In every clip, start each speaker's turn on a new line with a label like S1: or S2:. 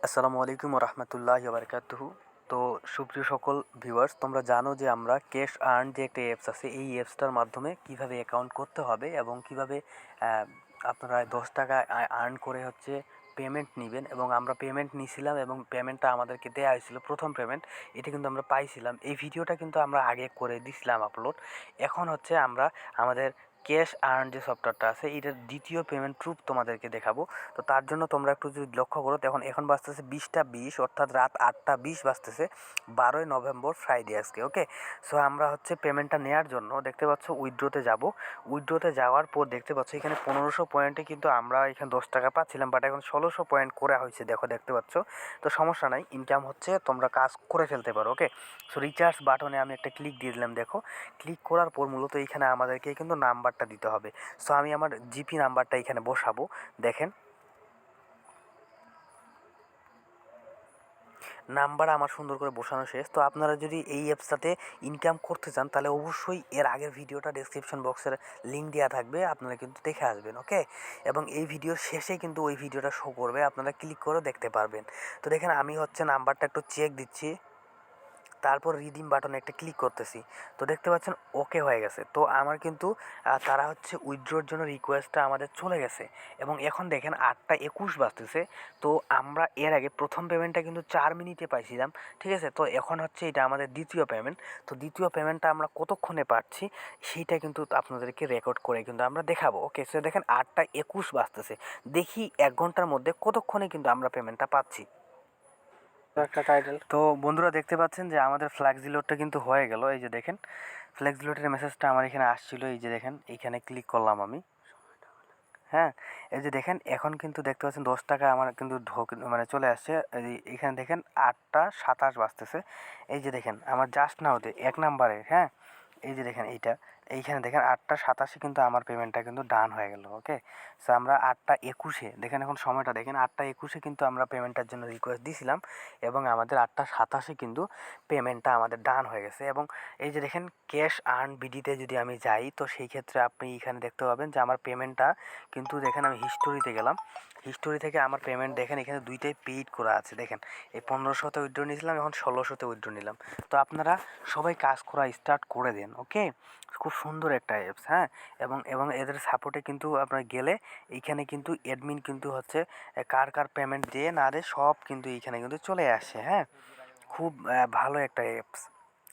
S1: আসসালামু আলাইকুম রহমতুল্লাহি বারকাতুহু। তো সুপ্রিয় সকল ভিউয়ার্স, তোমরা জানো যে আমরা ক্যাশ আর্ন যে একটা অ্যাপস আছে, এই অ্যাপসটার মাধ্যমে কিভাবে অ্যাকাউন্ট করতে হবে এবং কিভাবে আপনারা 10 টাকা আর্ন করে হচ্ছে পেমেন্ট নেবেন। এবং আমরা পেমেন্ট নিয়েছিলাম এবং পেমেন্টটা আমাদেরকে দেওয়া হয়েছিল, প্রথম পেমেন্ট এটা কিন্তু আমরা পাইছিলাম। এই ভিডিওটা কিন্তু আমরা আগে করে দিছিলাম আপলোড। এখন হচ্ছে আমরা আমাদের ক্যাশ আর্ন যে সফটওয়্যারটা আছে এটার দ্বিতীয় পেমেন্ট প্রুফ তোমাদেরকে দেখাবো। তো তার জন্য তোমরা একটু যদি লক্ষ্য করো, এখন বাজতেছে 20টা 20, অর্থাৎ রাত 8টা 20 বাজতেছে, 12ই নভেম্বর, ফ্রাইডে আজকে। ওকে, সো আমরা হচ্ছে পেমেন্টটা নেওয়ার জন্য দেখতে পাচ্ছ উইথড্রোতে যাব। উইথড্রোতে যাওয়ার পর দেখতে পাচ্ছ এখানে 1500 পয়েন্টে কিন্তু আমরা এখানে 10 টাকা পাচ্ছিলাম, বাট এখন 1600 পয়েন্ট করা হয়েছে, দেখতে পাচ্ছ। তো সমস্যা নাই, ইনকাম হচ্ছে, তোমরা কাজ করে ফেলতে পারো। ওকে, সো রিচার্জ বাটনে আমি একটা ক্লিক দিয়ে দিলাম। দেখো, ক্লিক করার পর মূলত এখানে আমাদেরকে কিন্তু নাম্বারটা দিতে হবে। সো আমি আমার জিপি নাম্বারটা এখানে বসাবো। দেখেন, নাম্বার আমার সুন্দর করে বসানো শেষ। তো আপনারা যদি এই অ্যাপসটাতে ইনকাম করতে চান তাহলে অবশ্যই এর আগের ভিডিওটা ডেসক্রিপশন বক্সের লিঙ্ক দেওয়া থাকবে, আপনারা কিন্তু দেখে আসবেন। ওকে, এবং এই ভিডিওর শেষে কিন্তু ওই ভিডিওটা শো করবে, আপনারা ক্লিক করে দেখতে পারবেন। তো দেখেন, আমি হচ্ছে নাম্বারটা একটু চেক দিচ্ছি, তারপর রিডিম বাটনে একটা ক্লিক করতেছি। তো দেখতে পাচ্ছেন ওকে হয়ে গেছে। তো আমার কিন্তু তারা হচ্ছে উইথড্রোর জন্য রিকোয়েস্টটা আমাদের চলে গেছে। এবং এখন দেখেন 8টা 21 বাজতেছে। তো আমরা এর আগে প্রথম পেমেন্টটা কিন্তু 4 মিনিটে পাইছিলাম, ঠিক আছে। তো এখন হচ্ছে এটা আমাদের দ্বিতীয় পেমেন্ট। তো দ্বিতীয় পেমেন্টটা আমরা কতক্ষণে পাচ্ছি সেইটা কিন্তু আপনাদেরকে রেকর্ড করে কিন্তু আমরা দেখাবো। ওকে, সো দেখেন 8টা 21 বাজতেছে, দেখি 1 ঘন্টার মধ্যে কতক্ষণে কিন্তু আমরা পেমেন্টটা পাচ্ছি।
S2: একটা টাইটেল।
S1: তো বন্ধুরা দেখতে পাচ্ছেন যে আমাদের ফ্ল্যাক্স লোডটা কিন্তু হয়ে গেল। এই যে দেখেন, ফ্ল্যাক্স লোডের মেসেজটা আমার এখানে আসছিল। এই যে দেখেন, এইখানে ক্লিক করলাম আমি। হ্যাঁ, এই যে দেখেন, এখন কিন্তু দেখতে পাচ্ছেন 10 টাকা আমার কিন্তু চলে আসছে। এখানে দেখেন 8টা 27 বাজতেছে। এই যে দেখেন আমার জাস্ট নাওতে 1 নাম্বারে, হ্যাঁ, এই যে দেখেন এইখানে দেখেন 8টা 27 কিন্তু আমার পেমেন্টটা কিন্তু ডান হয়ে গেল। ওকে, সো আমরা 8টা 21 দেখেন, এখন সময়টা দেখেন 8টা 21 কিন্তু আমরা পেমেন্টের জন্য রিকোয়েস্ট দিয়েছিলাম এবং আমাদের 8টা 27 কিন্তু পেমেন্টটা আমাদের ডান হয়ে গেছে। এবং এই যে দেখেন, ক্যাশ আর্ন বিডিতে যদি আমি যাই তো সেই ক্ষেত্রে আপনি এখানে দেখতে পাবেন যে আমার পেমেন্টটা কিন্তু দেখেন, আমি হিস্টোরিতে গেলাম, হিস্টোরি থেকে আমার পেমেন্ট দেখেন এখানে দুইটাই পেইড করা আছে। দেখেন, এই 1500তে উইথড্র নিয়েছিলাম, এখন 1600তে উইথড্র নিলাম। তো আপনারা সবাই কাজ করা স্টার্ট করে দেন। ওকে, খুব সুন্দর একটা অ্যাপস। হ্যাঁ, এবং এবং এদের সাপোর্টে কিন্তু আপনার গেলে এইখানে কিন্তু অ্যাডমিন কিন্তু হচ্ছে কার কার পেমেন্ট দিয়ে না দেয় সব কিন্তু এইখানে কিন্তু চলে আসে। হ্যাঁ, খুব ভালো একটা অ্যাপস,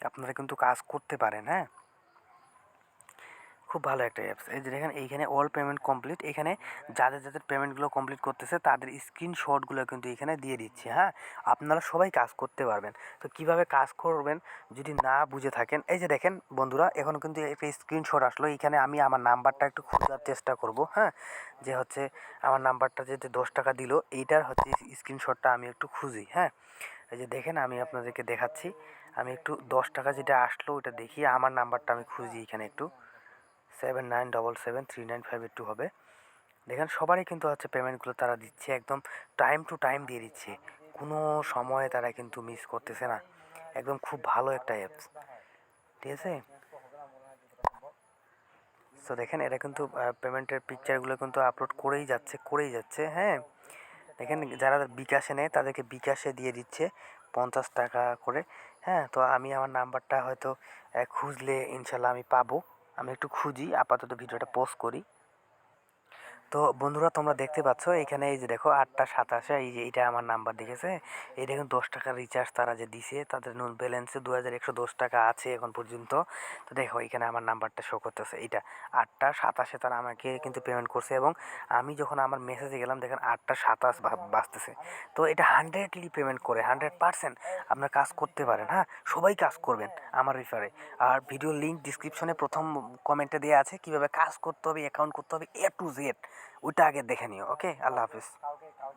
S1: আপনারা কিন্তু কাজ করতে পারেন। হ্যাঁ, খুব ভালো একটা অ্যাপস। এই যে দেখেন, এইখানে অল পেমেন্ট কমপ্লিট, এখানে যাদের যাদের পেমেন্টগুলো কমপ্লিট করতেছে তাদের স্ক্রিনশটগুলো কিন্তু এখানে দিয়ে দিচ্ছে। হ্যাঁ, আপনারা সবাই কাজ করতে পারবেন। তো কিভাবে কাজ করবেন যদি না বুঝে থাকেন, এই যে দেখেন বন্ধুরা, এখন কিন্তু একটা স্ক্রিনশট আসলো। এইখানে আমি আমার নাম্বারটা একটু খোঁজার চেষ্টা করব। হ্যাঁ, যে হচ্ছে আমার নাম্বারটা যে 10 টাকা দিল এইটার হচ্ছে স্ক্রিনশটটা আমি একটু খুঁজি। হ্যাঁ, এই যে দেখেন, আমি আপনাদেরকে দেখাচ্ছি, আমি একটু 10 টাকা যেটা আসলো ওটা দেখি, আমার নাম্বারটা আমি খুঁজি এখানে একটু। 79773958 হবে। দেখেন সবারই কিন্তু হচ্ছে পেমেন্টগুলো তারা দিচ্ছে, একদম টাইম টু টাইম দিয়ে দিচ্ছে, কোনো সময়ে তারা কিন্তু মিস করতেছে না। একদম খুব ভালো একটা অ্যাপস, ঠিক আছে। সো দেখেন, এটা কিন্তু পেমেন্টের পিকচারগুলো কিন্তু আপলোড করেই যাচ্ছে। হ্যাঁ, দেখেন যারা বিকাশে নেয় তাদেরকে বিকাশে দিয়ে দিচ্ছে 50 টাকা করে। হ্যাঁ, তো আমি আমার নাম্বারটা হয়তো খুঁজলে ইনশাল্লাহ আমি পাবো। আমি একটু খুঁজি, আপাতত ভিডিওটা পোস্ট করি। তো বন্ধুরা তোমরা দেখতে পাচ্ছ এখানে, এই যে দেখো 8টা 27, এই যে এটা আমার নাম্বার দেখেছে। এই দেখুন 10 টাকার রিচার্জ তারা যে দিছে, তাদের নুন ব্যালেন্সে 2110 টাকা আছে এখন পর্যন্ত। তো দেখো এখানে আমার নাম্বারটা শো করতেছে, এইটা 8টা 27 তারা আমাকে কিন্তু পেমেন্ট করছে। এবং আমি যখন আমার মেসেজে গেলাম দেখেন 8টা 27 বাজতেছে। তো এটা 100লি পেমেন্ট করে, 100% আপনার কাজ করতে পারেন। হ্যাঁ, সবাই কাজ করবেন আমার রেফারে। আর ভিডিও লিঙ্ক ডিসক্রিপশনে প্রথম কমেন্টে দেওয়া আছে, কীভাবে কাজ করতে হবে, অ্যাকাউন্ট করতে হবে A to Z, ওইটা আগে দেখে নিও। ওকে, আল্লাহ হাফিজ।